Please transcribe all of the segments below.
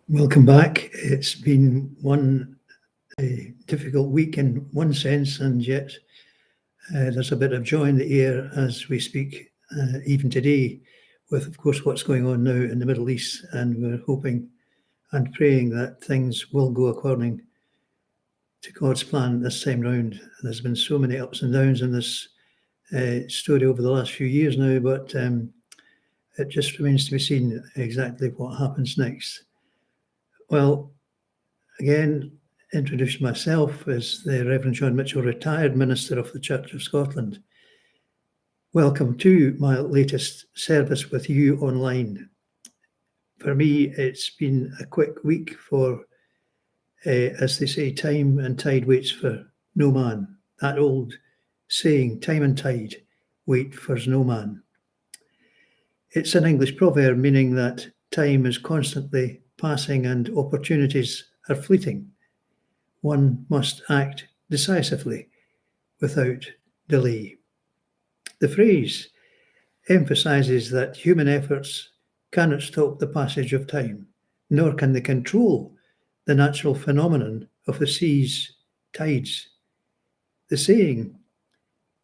Welcome back. It's been one difficult week in one sense, and yet there's a bit of joy in the air as we speak, even today, with, of course, what's going on now in the Middle East. And we're hoping and praying that things will go according to God's plan this time round. There's been so many ups and downs in this story over the last few years now, but it just remains to be seen exactly what happens next. Well, again, introduce myself as the Reverend John Mitchell, retired minister of the Church of Scotland. Welcome to my latest service with you online. For me, it's been a quick week for, as they say, time and tide waits for no man. That old saying, time and tide wait for no man. It's an English proverb meaning that time is constantly passing and opportunities are fleeting. One must act decisively without delay. The phrase emphasizes that human efforts cannot stop the passage of time, nor can they control the natural phenomenon of the sea's tides. The saying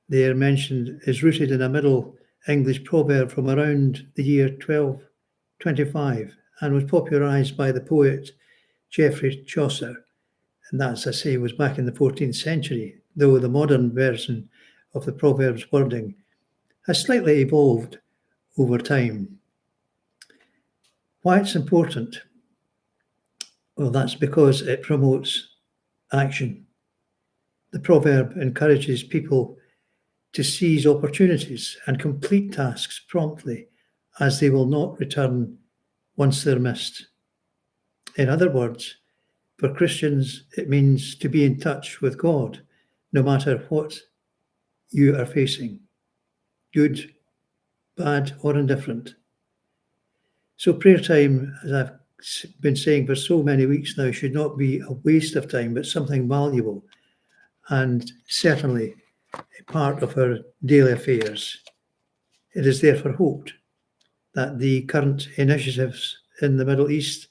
there mentioned is rooted in a Middle English proverb from around the year 1225 and was popularized by the poet Geoffrey Chaucer. And that, as I say, was back in the 14th century, though the modern version of the proverb's wording has slightly evolved over time. Why it's important? Well, that's because it promotes action. The proverb encourages people to seize opportunities and complete tasks promptly, as they will not return once they're missed. In other words, for Christians, it means to be in touch with God, no matter what you are facing, good, bad, or indifferent. So prayer time, as I've been saying for so many weeks now, should not be a waste of time, but something valuable and certainly a part of our daily affairs. It is therefore hoped that the current initiatives in the Middle East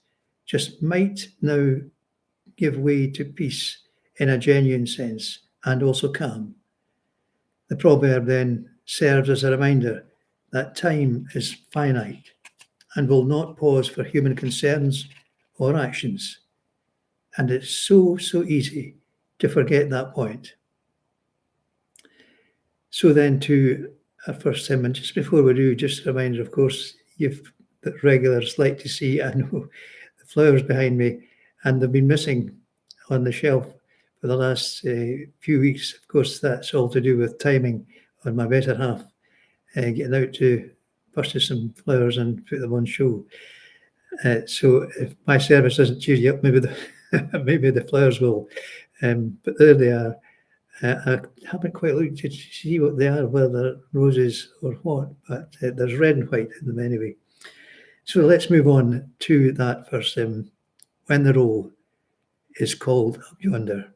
just might now give way to peace in a genuine sense and also calm. The proverb then serves as a reminder that time is finite and will not pause for human concerns or actions. And it's so easy to forget that point. So then to our first hymn, and just before we do, just a reminder, of course, the regulars like to see, I know, the flowers behind me, and they've been missing on the shelf for the last few weeks. Of course, that's all to do with timing on my better half, getting out to purchase some flowers and put them on show. So if my service doesn't cheer you up, maybe the flowers will. But there they are. I haven't quite looked to see what they are, whether they're roses or what, but there's red and white in them anyway. So let's move on to that first hymn, When the Roll is Called Up Yonder.